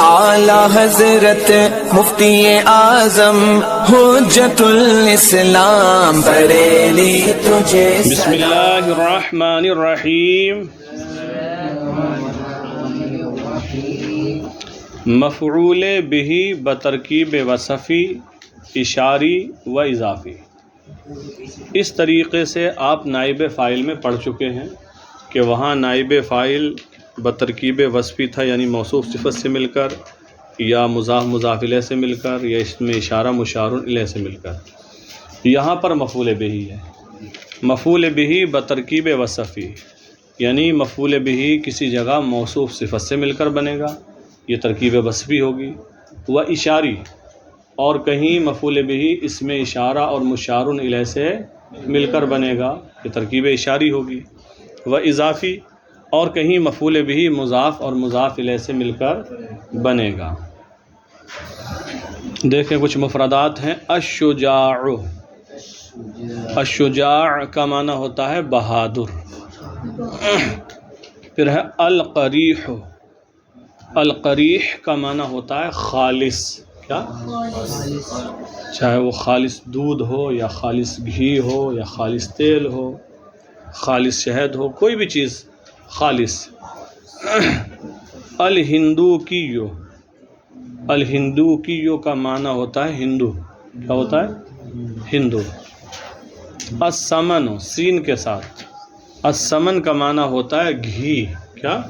اعلی حضرت مفتی اعظم حجت الاسلام بریلی تجھے بسم اللہ الرحمن الرحیم۔ مفعول بہ بترکیب وصفی، اشاری و اضافی۔ اس طریقے سے آپ نائب فاعل میں پڑھ چکے ہیں کہ وہاں نائب فاعل بترکیب وصفی تھا، یعنی موصوف صفت سے مل کر، یا مضاف مضاف الیہ سے مل کر، یا اس میں اشارہ مشار الیہ سے مل کر۔ یہاں پر مفعول بہ ہے۔ مفعول بہ بترکیب وصفی، یعنی مفعول بہ کسی جگہ موصوف صفت سے مل کر بنے گا، یہ ترکیب وصفی ہوگی۔ و اشاری، اور کہیں مفعول بہ اس میں اشارہ اور مشار الیہ سے مل کر بنے گا، یہ ترکیب اشاری ہوگی۔ و اضافی، اور کہیں مفعول بہ مضاف اور مضاف الیہ سے مل کر بنے گا۔ دیکھیں کچھ مفردات ہیں۔ الشجاع، الشجاع کا معنی ہوتا ہے بہادر۔ پھر ہے القریح، القریح کا معنی ہوتا ہے خالص۔ کیا؟ چاہے وہ خالص دودھ ہو، یا خالص گھی ہو، یا خالص تیل ہو، خالص شہد ہو، کوئی بھی چیز خالص۔ الہندوکیو، الہندوکیو کا معنی ہوتا ہے ہندو۔ کیا ہوتا ہے؟ ہندو۔ السمن، سین کے ساتھ، السمن کا معنی ہوتا ہے گھی۔ کیا؟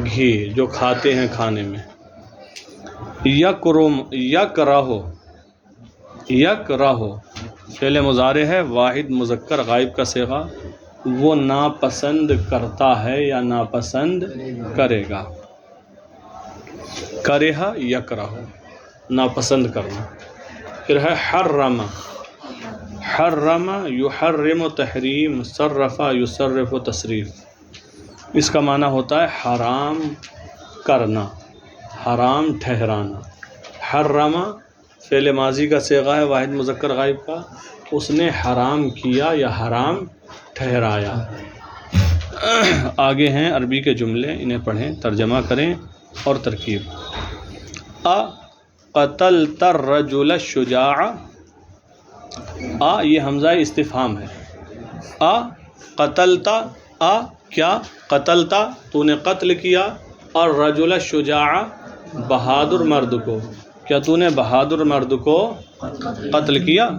گھی، جو کھاتے ہیں کھانے میں۔ یکرم، یکرہ، یکرہ فعل مضارع ہے، واحد مذکر غائب کا صیغہ، وہ ناپسند کرتا ہے یا ناپسند کرے گا۔ کرہ یکرہ، ناپسند کرنا۔ پھر ہے حرم، حرم یحرم تحریم، صرف یصرف تصریف۔ اس کا معنی ہوتا ہے حرام کرنا، حرام ٹھہرانا۔ حرم فعل ماضی کا صیغہ ہے، واحد مذکر غائب کا، اس نے حرام کیا یا حرام ٹھہرایا۔ آگے ہیں عربی کے جملے، انہیں پڑھیں، ترجمہ کریں اور ترکیب۔ قتلت الرجل الشجاع، یہ حمزہ استفہام ہے۔ قتلت، کیا؟ قتلت، تو نے قتل کیا، الرجل الشجاع، بہادر مرد کو، کیا تو نے بہادر مرد کو قتل کیا؟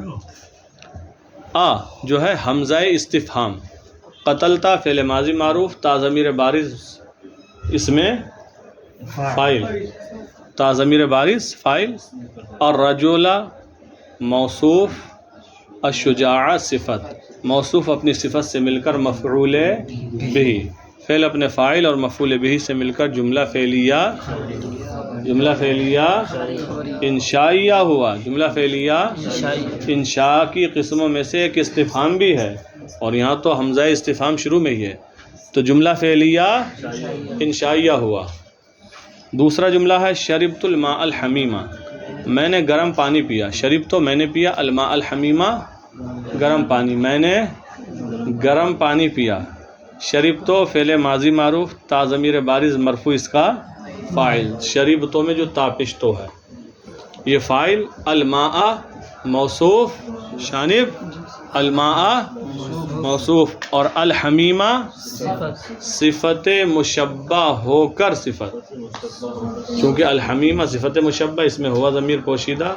جو ہے حمزہ استفہام۔ قتلتا فعل ماضی معروف، تا ضمیر بارز اس میں فاعل، تا ضمیر بارز فاعل، اور رجل موصوف، الشجاع صفت، موصوف اپنی صفت سے مل کر مفعول بہ، فعل اپنے فاعل اور مفعول بہ سے مل کر جملہ فعلیہ، جملہ فعلیہ انشائیہ ہوا۔ جملہ فعلیہ انشاء کی قسموں میں سے ایک استفہام بھی ہے، اور یہاں تو حمزہ استفہام شروع میں ہی ہے، تو جملہ فعلیہ انشائیہ ہوا۔ دوسرا جملہ ہے شربت الماء الحمیمہ، میں نے گرم پانی پیا۔ شربت تو میں نے پیا، الماء الحمیمہ گرم پانی، میں نے گرم پانی پیا۔ شربت تو فعل ماضی معروف، تا ضمیر بارز مرفوع اس کا فاعل، شربتوں میں جو تاپشتو ہے یہ فاعل، الماء موصوف، شانب الماء موصوف، اور الحمیمہ صفت مشبہ ہو کر صفت، چونکہ الحمیمہ صفت مشبہ، اس میں ہوا ضمیر پوشیدہ،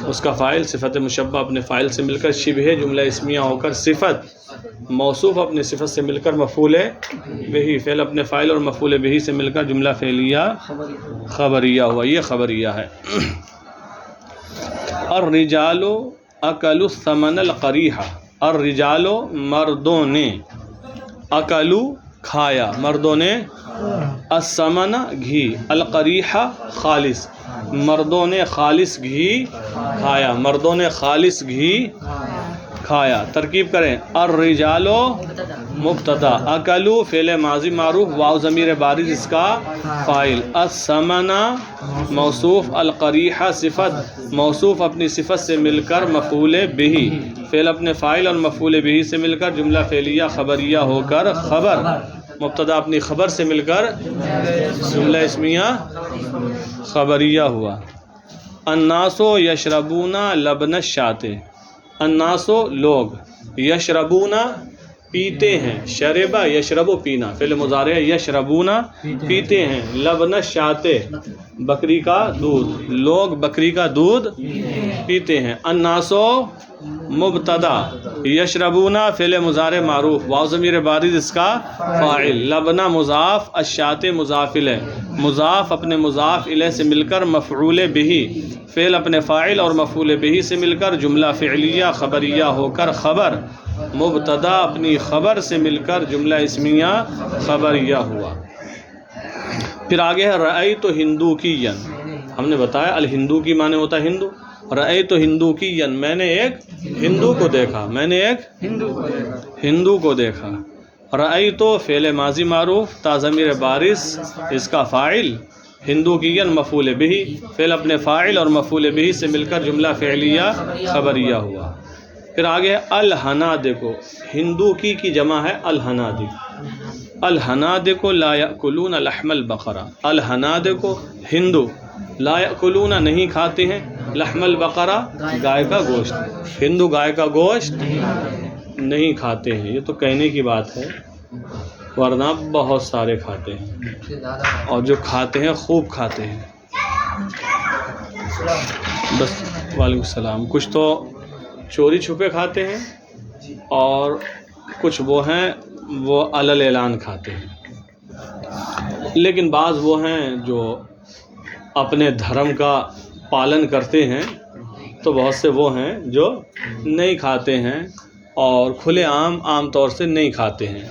اس کا فاعل صفت مشبہ اپنے فاعل سے مل کر شبہ جملہ اسمیہ ہو کر صفت، موصوف اپنی صفت سے مل کر مفعول بہ، فعل اپنے فاعل اور مفعول بہ سے مل کر جملہ فعلیہ خبریہ ہوا، یہ خبریہ ہے۔ الرجال اکلوا الثمن القریح، الرجال مردوں نے، اکلوا کھایا، مردوں نے، الثمن گھی، القریح خالص، مردوں نے خالص گھی کھایا، مردوں نے خالص گھی کھایا۔ ترکیب کریں، الرجال مبتدا، اکلوا فعل ماضی معروف، واو ضمیر بارز اس کا فاعل، الثمن موصوف، القریح صفت، موصوف اپنی صفت سے مل کر مفعول بہ، فعل اپنے فاعل اور مفعول بہ سے مل کر جملہ فعلیہ خبریہ ہو کر خبر، مبتدا اپنی خبر سے مل کر جملہ اسمیہ خبریہ ہوا۔ الناسو یشربون لبن الشاۃ، الناسو لوگ، یشربون پیتے ہیں، شربا یشربو پینا، فعل مضارع یشربون پیتے ہیں، لبن الشاۃ بکری کا دودھ، لوگ بکری کا دودھ پیتے ہیں۔ الناسو مبتدا، یشربون فعل مضارع معروف، واو ضمیر بارز اس کا فاعل، لبنا مضاف، الشاۃ مضاف الیہ، مضاف اپنے مضاف الیہ سے مل کر مفعول بہ، فعل اپنے فاعل اور مفعول بہ سے مل کر جملہ فعلیہ خبریہ ہو کر خبر، مبتدا اپنی خبر سے مل کر جملہ اسمیہ خبریہ ہوا۔ پھر آگے ہے رأیت ہندوکیا، ہم نے بتایا الہندو کی معنی ہوتا ہے ہندو، رأیت ہندوکیا میں نے ایک ہندو کو دیکھا، میں نے ایک ہندو کو دیکھا۔ رأیت فعل ماضی معروف تا ضمیر بارز اس کا فاعل، ہندوکیا مفعول بہ، فعل اپنے فاعل اور مفعول بہ سے مل کر جملہ فعلیہ خبریہ ہوا۔ پھر آگے الحنادق، ہندو کی جمع ہے الحنادق، الحنادق لا یأکلون لحم البقرہ، الحنادق ہندو، لا یأکلون نہیں کھاتے ہیں، لحم البقرہ گائے کا گوشت، ہندو گائے کا گوشت نہیں کھاتے ہیں۔ یہ تو کہنے کی بات ہے، ورنہ بہت سارے کھاتے ہیں، اور جو کھاتے ہیں خوب کھاتے ہیں۔ بس وعلیکم السلام، کچھ تو چوری چھپے کھاتے ہیں اور کچھ وہ ہیں وہ علل اعلان کھاتے ہیں، لیکن بعض وہ ہیں جو اپنے دھرم کا پالن کرتے ہیں، تو بہت سے وہ ہیں جو نہیں کھاتے ہیں اور کھلے عام طور سے نہیں کھاتے ہیں،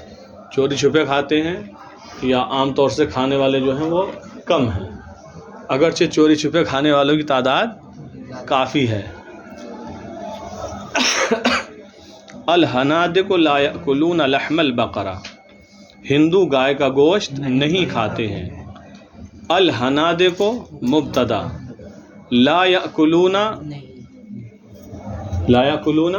چوری چھپے کھاتے ہیں، یا عام طور سے کھانے والے جو ہیں وہ کم ہیں، اگرچہ چوری چھپے کھانے والوں کی تعداد کافی ہے۔ الحنادق لا یأکلون لحم البقرہ، ہندو گائے کا گوشت نہیں کھاتے ہیں۔ الحنادق مبتدا، لا یأکلون، لا یأکلون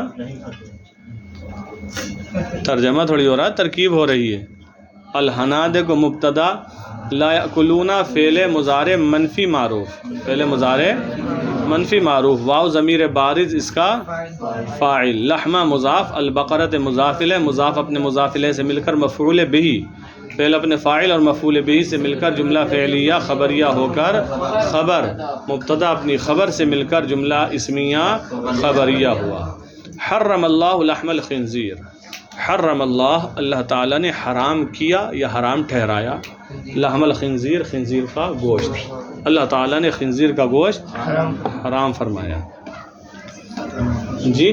ترجمہ تھوڑی ہو رہا ہے، ترکیب ہو رہی ہے۔ الحنادق مبتدا، لا یأکلون فعل مضارع منفی معروف، فعل مضارع منفی معروف، واو ضمیر بارز اس کا فاعل، لحمہ مضاف، البقرۃ مضاف الیہ، مضاف اپنے مضاف الیہ سے مل کر مفعول بہ، فعل اپنے فاعل اور مفعول بہ سے مل کر جملہ فعلیہ خبریہ ہو کر خبر، مبتدا اپنی خبر سے مل کر جملہ اسمیہ خبریہ ہوا۔ حرم اللہ لحم الخنزیر، حرم اللہ، اللہ تعالیٰ نے حرام کیا یا حرام ٹھہرایا، لحم الخنزیر، خنزیر کا گوشت، اللہ تعالیٰ نے خنزیر کا گوشت حرام فرمایا۔ جی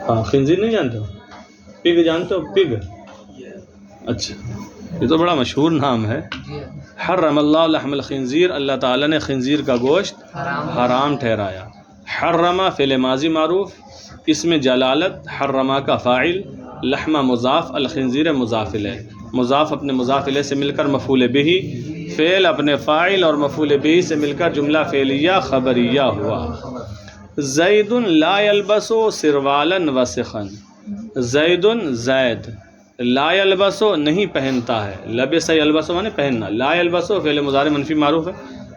ہاں، خنزیر نہیں جانتے ہو؟ پگ جانتے ہو؟ پگ، اچھا یہ تو بڑا مشہور نام ہے۔ حرم اللہ لحم الخنزیر، اللہ تعالیٰ نے خنزیر کا گوشت حرام ٹھہرایا۔ حرمہ فعل ماضی معروف، اس میں جلالت، حرمہ کا فاعل، لحمہ مضاف، الخنزیر مضاف الیہ، مضاف اپنے مضاف الیہ سے مل کر مفعول بہ، فعل اپنے فاعل اور مفعول بہ سے مل کر جملہ فعلیہ خبریہ ہوا۔ زید لا یلبس سروالا وسخا، زید زید، لا یلبس نہیں پہنتا ہے، لبس یلبس مانے پہننا، لا یلبس فعل مضارع منفی معروف ہے،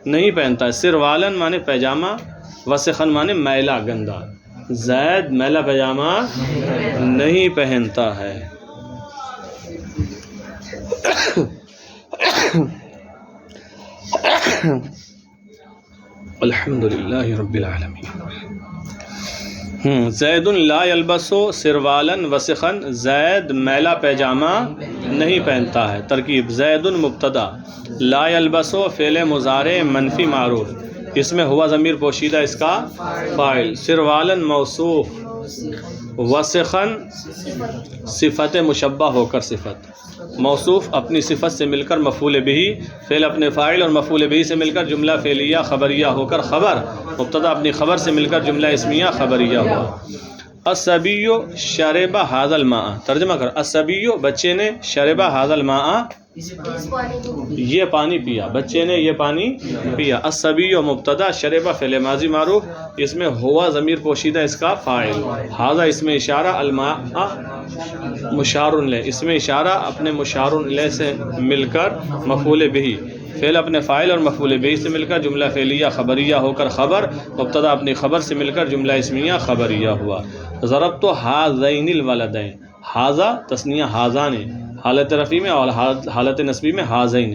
نہیں پہنتا ہے، سروالا مانے پیجامہ، وسخا مانے میلا گندا، زید میلا پیجامہ نہیں پہنتا ہے۔ الحمدللہ رب العالمین۔ زید لا یلبس سروالا وسخا، زید میلا پیجامہ نہیں پہنتا ہے۔ ترکیب، زید مبتدا، لا یلبس فعل مضارع منفی معروف، اس میں ہوا ضمیر پوشیدہ اس کا فاعل، سروالا موصوف، وسخا صفت مشبہ ہو کر صفت، موصوف اپنی صفت سے مل کر مفعول بہ، فعل اپنے فاعل اور مفعول بہ سے مل کر جملہ فعلیہ خبریہ ہو کر خبر، مبتدا اپنی خبر سے مل کر جملہ اسمیہ خبریہ ہوا۔ الصبی شرب ھذا الماء، ترجمہ کر، الصبی بچے نے، شرب ھذا الماء یہ پانی پیا، بچے نے یہ پانی پیا. الصبی و مبتدا، شربہ فعل ماضی معروف، اس میں ہوا ضمیر پوشیدہ اس کا فاعل، ھذا اس میں اشارہ، الماء مشار الیہ، اس میں اشارہ اپنے مشار الیہ سے مل کر مفعول بہ، فعل اپنے فاعل اور مفعول بہ سے مل کر جملہ فعلیہ خبریہ ہو کر خبر، مبتدا اپنی خبر سے مل کر جملہ اسمیہ خبریہ ہوا. ضربت ھذین الولدین، ھذا تثنیہ ھذان، حالت رفعی میں اور حالت نصبی میں ھذین.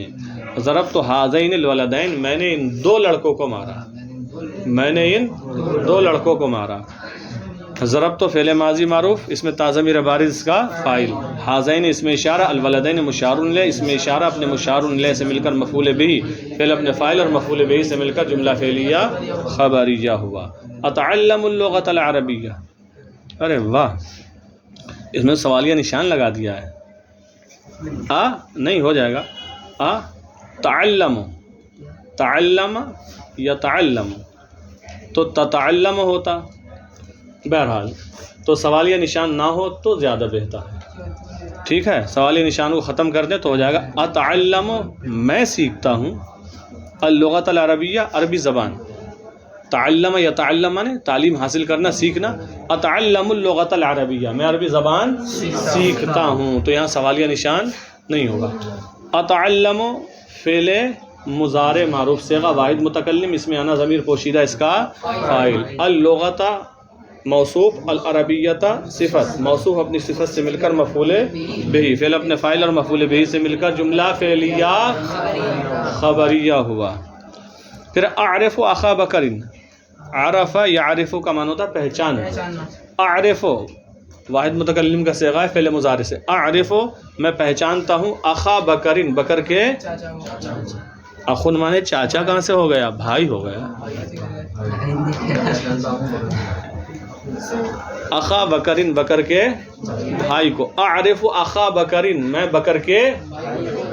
ضربت ھذین الولدین، میں نے ان دو لڑکوں کو مارا، میں نے ان دو لڑکوں کو مارا. ضربت فعل ماضی معروف، اس میں تا ضمیر بارز کا فاعل، ھذین اس میں اشارہ، الولدین مشار الیہ، اس میں اشارہ اپنے مشار الیہ سے مل کر مفعول بہ، فعل اپنے فاعل اور مفعول بہ سے مل کر جملہ فعلیہ خبریہ ہوا. اتعلم اللغۃ العربیہ، ارے واہ، اس میں سوالیہ نشان لگا دیا ہے. نہیں ہو جائے گا. تعلم، تعلم یا تعلم تو تتعلم ہوتا. بہرحال تو سوالیہ نشان نہ ہو تو زیادہ بہتر ہے. ٹھیک ہے، سوالیہ نشان کو ختم کر دیں تو ہو جائے گا اتعلم، میں سیکھتا ہوں، اللغۃ العربیہ عربی زبان. تعلم یا تعلم نے تعلیم حاصل کرنا، سیکھنا. اتعلم اللغۃ العربیہ، میں عربی زبان سیکھتا ہوں، تو یہاں سوالیہ نشان نہیں ہوگا. اتعلم فعل مضارع معروف صیغہ واحد متکلم، اس میں آنا ضمیر پوشیدہ اس کا فاعل. اللغۃ موصوف، العربیۃ صفت، موصوف اپنی صفت سے مل کر مفعول بہ، فعل اپنے فاعل اور مفعول بہ سے مل کر جملہ فعلیہ خبریہ ہوا. پھر اعرف اخا بکر، عرف یعرف کا معنی ہوتا پہچان. اعرف واحد متکلم کا صیغہ ہے فعل مضارع سے. اعرف میں پہچانتا ہوں، اخا بکر بکر کے، اخن مانے چاچا کہاں سے ہو گیا؟ بھائی ہو گیا. اخا بکرین بکر کے بھائی کو. اعرف اخا بکرین میں بکر کے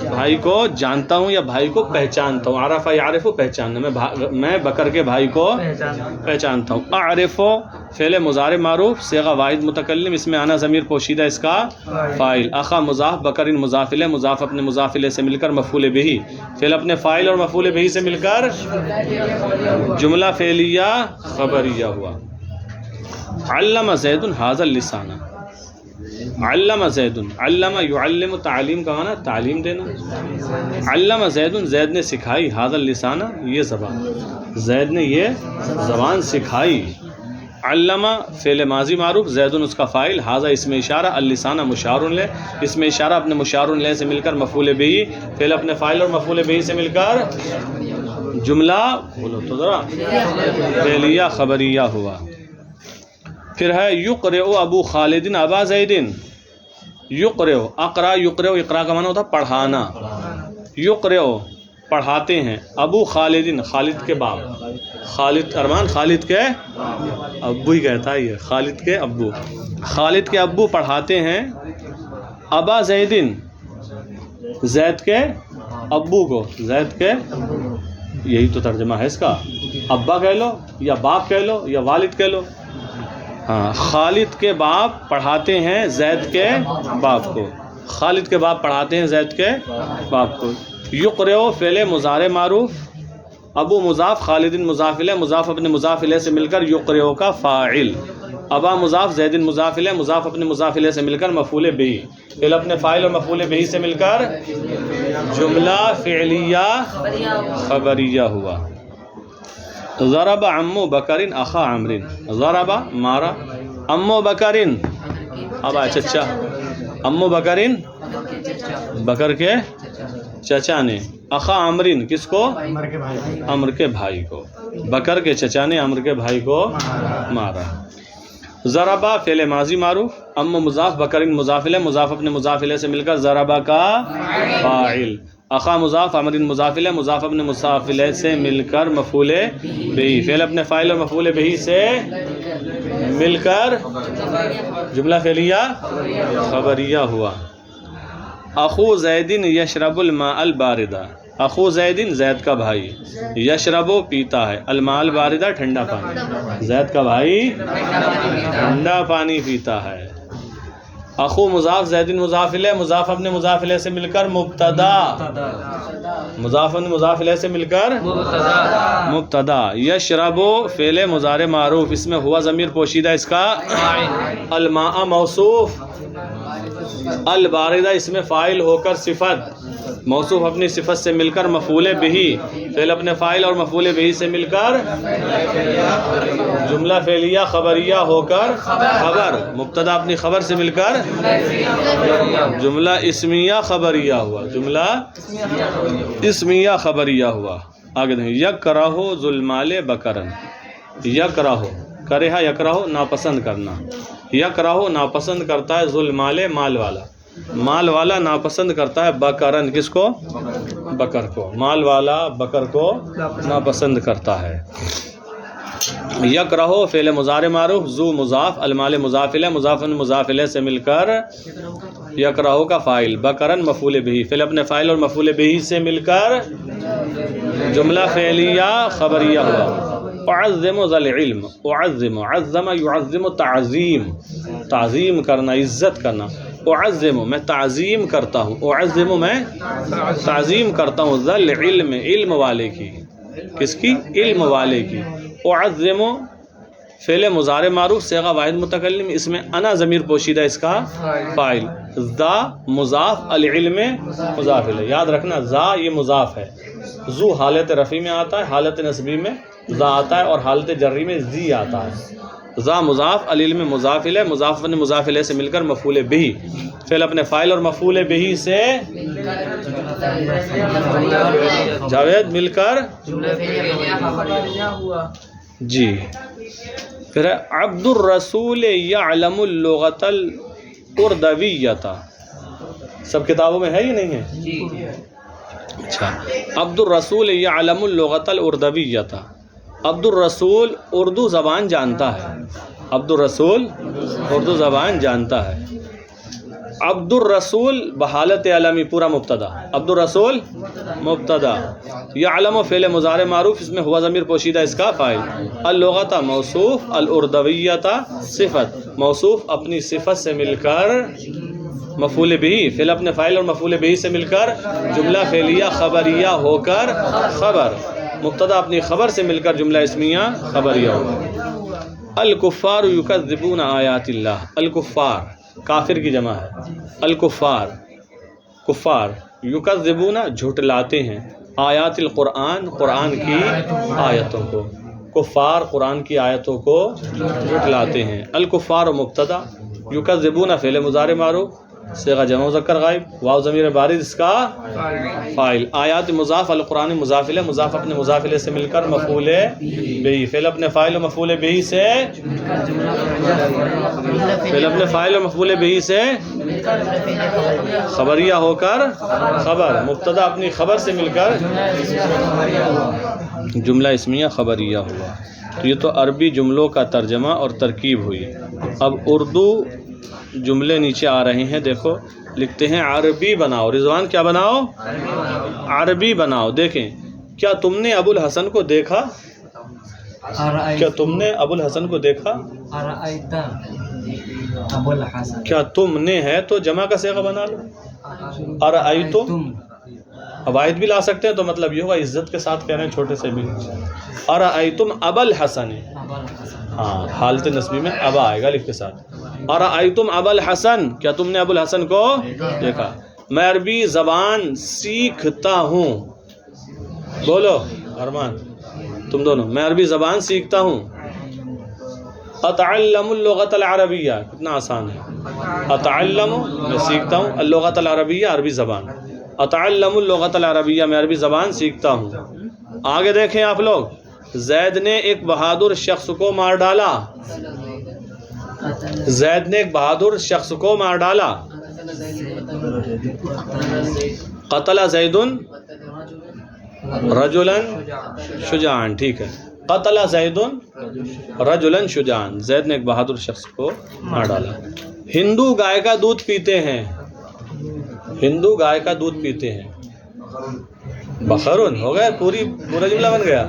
بھائی کو جانتا ہوں یا بھائی کو پہچانتا ہوں. عرف یعرف پہچاننا، میں بکر کے بھائی کو پہچانتا ہوں. اعرف فعل مضارع معروف صیغہ واحد متکلم، اس میں آنا ضمیر پوشیدہ اس کا فاعل. اخا مضاف، بکرین مضاف الیہ، مضاف اپنے مضاف الیہ سے مل کر مفعول بہ، فعل اپنے فاعل اور مفعول بہ سے مل کر جملہ فعلیہ خبریہ ہوا. علم زید ھذا اللسان، علم زید، علم یعلم تعلیم کا معنی تعلیم دینا. علم زید، زید نے سکھائی، ھذا اللسان یہ زبان، زید نے یہ زبان سکھائی. علم فعل ماضی معروف، زید اس کا فاعل، ھذا اس میں اشارہ، اللسان مشار الیہ، اس میں اشارہ اپنے مشار الیہ سے مل کر مفعول بہ، فعل اپنے فاعل اور مفعول بہ سے مل کر جملہ بولو تو ذرا فعلیہ خبریہ ہوا. پھر ہے یقرئ ابو خالد ابا زید. یقرئ، اقرا یقرئ، اقرا کا معنی ہوتا پڑھانا. یقرئ پڑھاتے ہیں، ابو خالد خالد کے باپ، خالد ارمان خالد کے ابو ہی کہتا ہے یہ، خالد کے ابو، خالد کے ابو پڑھاتے ہیں. ابا زید زید کے ابو کو، زید کے، یہی تو ترجمہ ہے اس کا، ابا کہہ لو یا باپ کہہ لو یا والد کہہ لو. ہاں، خالد کے باپ پڑھاتے ہیں زید کے باپ کو، خالد کے باپ پڑھاتے ہیں زید کے باپ کو. یقرئ فعل مضارع معروف، ابو مضاف، خالد مضاف الیہ، مضاف اپنے مضاف الیہ سے مل کر یقرئ کا فاعل. ابا مضاف، زید مضاف الیہ، مضاف اپنے مضاف الیہ سے مل کر مفعول بہ، فعل اپنے فاعل اور مفعول بہ سے مل کر جملہ فعلیہ خبریہ ہوا. ضرب عمو بکرین اخا عمرین، ضرب مارا، عمو بکرین اب آئے چچا، عمو بکرین بکر کے چچا نے، اخا عمرین کس کو؟ عمر کے بھائی کو. بکر کے چچا نے عمر کے بھائی کو مارا. ضربہ فعل ماضی معروف، عمو مضاف، بکرین مضاف الیہ، مضاف اپنے مضاف الیہ سے مل کر ضربہ کا فاعل. اخا مضاف، عمرین مضاف الیہ، مضاف اپنے مضاف الیہ سے مل کر مفعول بہ، فعل اپنے فاعل اور مفعول بہ سے مل کر جملہ فعلیہ خبریہ ہوا. اخو زید یشرب الماء الباردہ، اخو زید زید کا بھائی، یشرب پیتا ہے، الماء الباردہ ٹھنڈا پانی، زید کا بھائی ٹھنڈا پانی پیتا ہے. اخو مضاف زید مضاف الیہ مضاف اپنے مضاف الیہ سے مل کر مبتدا مضاف اپنے مضاف الیہ سے مل کر مبتدا یشرب فعل مضارع معروف اس میں ہوا ضمیر پوشیدہ اس کا الماء موصوف الباردہ اس میں فاعل ہو کر صفت موصوف اپنی صفت سے مل کر مفعول بہی فعل اپنے فاعل اور مفعول بہی سے مل کر جملہ فعلیہ خبریہ ہو کر خبر مبتدا اپنی خبر سے مل کر جملہ اسمیہ خبریہ ہوا جملہ اسمیہ خبریہ ہوا. آگے دیکھیں یکرہ ذوالمال بکرن یکرہ کرہ یکرہ ناپسند کرنا یکرہ ناپسند کرتا ہے ذوالمال مال والا ناپسند کرتا ہے بکرن کس کو بکر کو مال والا بکر کو ناپسند کرتا ہے. یکرہ فعل مضارع معروف ذو مضاف المال مضاف الیہ مضاف مضاف الیہ سے مل کر یکرہ کا فاعل بکرن مفعول بہ فعل اپنے فاعل اور مفعول بہ سے مل کر جملہ فعلیہ خبریہ ہوا. اعظم ذا العلم اعظم عظم يعظم تعظیم کرنا عزت کرنا اعظم میں تعظیم کرتا ہوں اعظم میں تعظیم کرتا ہوں ذا العلم علم والے کی کس کی علم والے کی. اعظم فعل مضارع معروف صیغہ واحد متکلم اس میں انا ضمیر پوشیدہ اس کا فاعل ذا مضاف العلم مضاف الیہ یاد رکھنا ذا یہ مضاف ہے ذو حالت رفع میں آتا ہے حالت نصبی میں ذا آتا ہے اور حالت جری میں ذی آتا ہے. ذا مضاف العلم مضاف الیہ مضاف اپنے مضاف الیہ سے مل کر مفعول بہ فعل اپنے فاعل اور مفعول بہ سے جاوید مل کر جی. پھر عبد الرسول یعلم اللغۃ الاردویۃ سب کتابوں میں ہے یہ نہیں ہے اچھا. عبد الرسول یعلم اللغۃ الاردویۃ عبد الرسول اردو زبان جانتا ہے عبد الرسول اردو زبان جانتا ہے. عبد الرسول بحالت علمی پورا مبتدا عبد الرسول مبتدا یعلم فعل مضارع معروف اس میں ہوا ضمیر پوشیدہ اس کا فاعل اللغۃ موصوف الاردویۃ صفت موصوف اپنی صفت سے مل کر مفعول بہ فعل اپنے فاعل اور مفعول بہ سے مل کر جملہ فعلیہ خبریہ ہو کر خبر مبتدا اپنی خبر سے مل کر جملہ اسمیہ خبریہ ہو. الکفار یکذبون آیات اللہ الکفار کافر کی جمع ہے الکفار کفار یکذبون جھٹلاتے ہیں آیات القرآن قرآن کی آیتوں کو کفار قرآن کی آیتوں کو جھٹلاتے ہیں. الکفار مبتدا یکذبون فعل مضارع معروف صیغہ جمع مذکر غائب واو ضمیر بارز اس کا فاعل آیات مضاف القرآن مضاف الیہ مضاف اپنے مضاف الیہ سے مل کر مفعول بہ فعل اپنے فاعل و مفعول بہ سے فعل اپنے فاعل و مفعول بہ سے خبریہ ہو کر خبر مبتدا اپنی خبر سے مل کر جملہ اسمیہ خبریہ ہوا. تو یہ تو عربی جملوں کا ترجمہ اور ترکیب ہوئی. اب اردو جملے نیچے آ رہے ہیں دیکھو لکھتے ہیں عربی بناؤ رضوان کیا بناؤ عربی بناؤ. دیکھیں کیا تم نے ابو الحسن کو دیکھا کیا تم نے ابو الحسن کو دیکھا کیا تم نے ہے تو جمع کا صیغہ بنا لو ارأیتم عوائد بھی لا سکتے ہیں تو مطلب یہ ہوگا عزت کے ساتھ کہہ رہے ہیں چھوٹے سے بھی ارأیتم ابا الحسن ہاں حالت نسبی میں ابا آئے گا الف کے ساتھ ارأیتم ابا الحسن کیا تم نے ابو الحسن کو دیکھا. میں عربی زبان سیکھتا ہوں بولو ارمان تم دونوں میں عربی زبان سیکھتا ہوں. اتعلم اللغۃ العربیہ کتنا آسان ہے اتعلم میں سیکھتا ہوں اللغۃ العربیہ عربی زبان اتعلم اللغۃ العربیہ میں عربی زبان سیکھتا ہوں. آگے دیکھیں آپ لوگ زید نے ایک بہادر شخص کو مار ڈالا زید نے ایک بہادر شخص کو مار ڈالا. قتل زید رجلا شجاعا ٹھیک ہے قتل زید رجلا شجاعا زید نے ایک بہادر شخص کو مار ڈالا. ہندو گائے کا دودھ پیتے ہیں ہندو گائے کا دودھ پیتے ہیں. بقرن ہو گیا پورا جملہ بن گیا.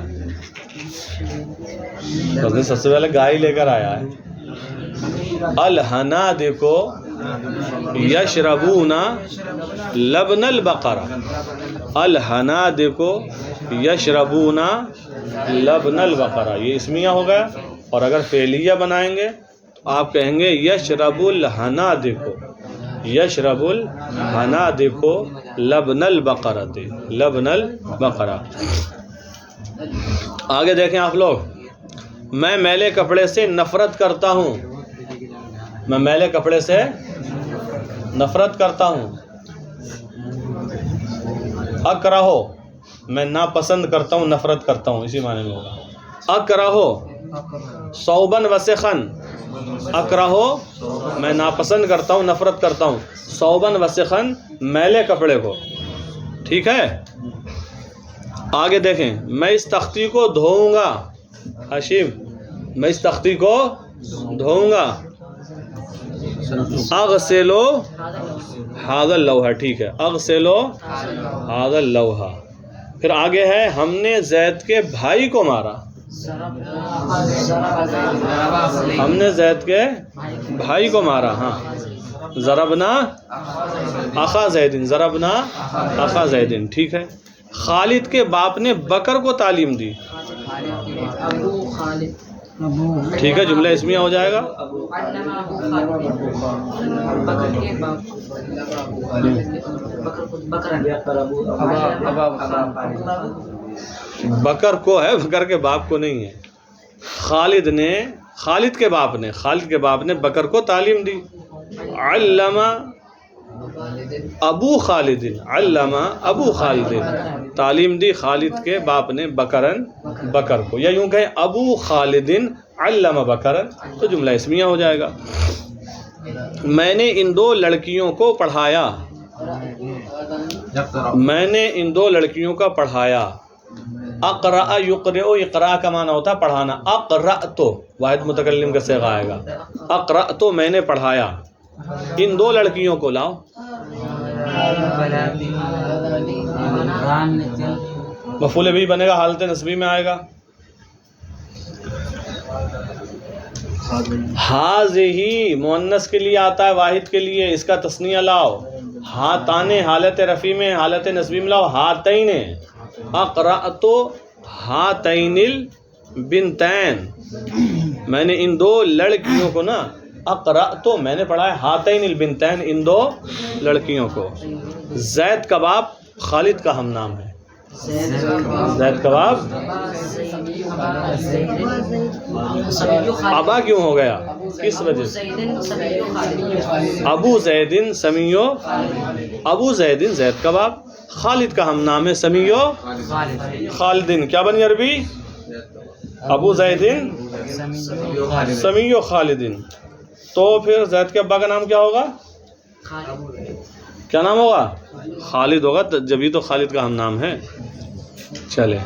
سب سے پہلے گائے لے کر آیا ہے. الحنا دیکھو یشربون لبن البقرہ، الحنادق یشربون لبن البقرہ، یہ اسمیہ ہو گیا. اور اگر فعلیہ بنائیں گے تو آپ کہیں گے یشرب الحنادق، یشرب الحنادق لبن البقرۃ، لبن البقرہ. آگے دیکھیں آپ لوگ، میں میلے کپڑے سے نفرت کرتا ہوں، میں میلے کپڑے سے نفرت کرتا ہوں. اکرہو، میں ناپسند کرتا ہوں، نفرت کرتا ہوں، اسی معنی میں ہوگا. اکرہو صوباً وسخاً، اکرہو میں ناپسند کرتا ہوں، نفرت کرتا ہوں، صوباً وسخاً میلے کپڑے کو. ٹھیک ہے. آگے دیکھیں، میں اس تختی کو دھوؤں گا، حشیم میں اس تختی کو دھوؤں گا. اغسلو ھذا اللوح، ٹھیک ہے، اغسلو ھذا اللوح. پھر آگے ہے، ہم نے زید کے بھائی کو مارا، ہم نے زید کے بھائی کو مارا. ہاں، ضربنا اخا زیدن، ضربنا اخا زیدن. ٹھیک ہے. خالد کے باپ نے بکر کو تعلیم دی. ٹھیک ہے، جملہ اسمیہ ہو جائے گا. بکر کو ہے، بکر کے باپ کو نہیں ہے. خالد نے، خالد کے باپ نے، خالد کے باپ نے بکر کو تعلیم دی. علم ابو خالد، علم ابو خالد، تعلیم دی خالد کے باپ نے بکرن، بکر کو. یا یوں کہیں ابو خالد علم بکرن، تو جملہ اسمیہ ہو جائے گا. میں نے ان دو لڑکیوں کو پڑھایا، میں نے ان دو لڑکیوں کا پڑھایا. اقرأ یقرأ، اقراء کا معنی ہوتا ہے پڑھانا. اقرأت واحد متکلم کا صیغہ آئے گا. اقرأت میں نے پڑھایا. ان دو لڑکیوں کو لاؤ. مفعول بھی بنے گا، حالت نصبی میں آئے گا. ہذہ مؤنث کے لیے آتا ہے، واحد کے لیے، اس کا تثنیہ لاؤ. ہاتان حالت رفیع میں، حالت نصبی میں لاؤ ہاتین. اقرأت ہاتین البنتین، میں نے ان دو لڑکیوں کو نا، اقرأت میں نے پڑھا ہے، ہاتین البنتین ان دو لڑکیوں کو. زید کا باپ خالد کا ہم نام ہے. زید کا باپ ابا کیوں ہو گیا، کس وجہ سے؟ ابو زیدن سمیو، ابو زیدن زید کا باپ، خالد کا ہم نام ہے، سمیو خالدن. کیا بنی عربی؟ ابو زیدن سمیو خالدن. تو پھر زید کے ابا کا نام کیا ہوگا؟ کیا نام ہوگا؟ خالد ہوگا، جبھی تو خالد کا ہم نام ہے. چلے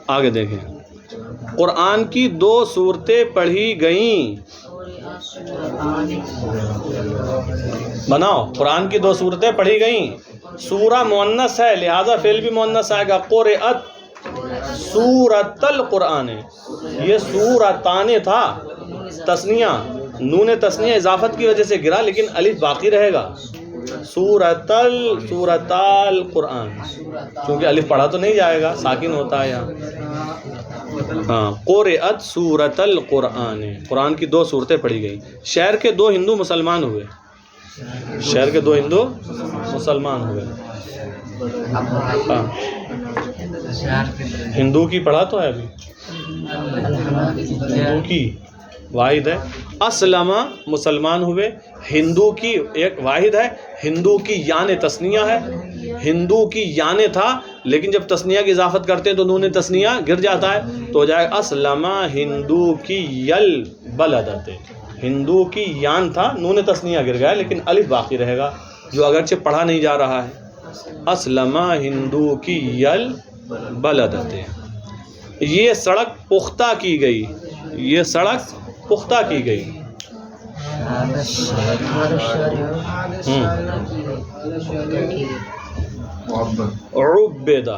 آگے دیکھیں. قرآن کی دو صورتیں پڑھی گئیں. بناؤ، قرآن کی دو صورتیں پڑھی گئیں. سورہ مؤنث ہے لہذا فعل بھی مؤنث آئے گا. قرأت سورۃ القرآن، یہ سورتان تھا تثنیہ، نون تثنیہ اضافت کی وجہ سے گرا، لیکن الف باقی رہے گا. سورۃ القرآن، کیونکہ الف پڑھا تو نہیں جائے گا، ساکن ہوتا ہے یہاں. ہاں، قرأت سورۃ القرآن، قرآن کی دو صورتیں پڑھی گئی. شہر کے دو ہندو مسلمان ہوئے، شہر کے دو ہندو مسلمان ہوئے. ہاں، ہندو کی پڑھا تو ہے ابھی، ہندو کی واحد ہے. اسلم مسلمان ہوئے. ہندو کی ایک واحد ہے، ہندو کی یان تثنیہ ہے. ہندو کی یان تھا، لیکن جب تثنیہ کی اضافت کرتے ہیں تو نون تثنیہ گر جاتا ہے، تو ہو جائے گا اسلم ہندو کی یل بلدت. ہندو کی یان تھا، نون تثنیہ گر گیا، لیکن الف باقی رہے گا جو اگرچہ پڑھا نہیں جا رہا ہے. اسلم ہندو کی یل بلدت. یہ سڑک پختہ کی گئی، یہ سڑک پختہ کی گئی. عبیدہ،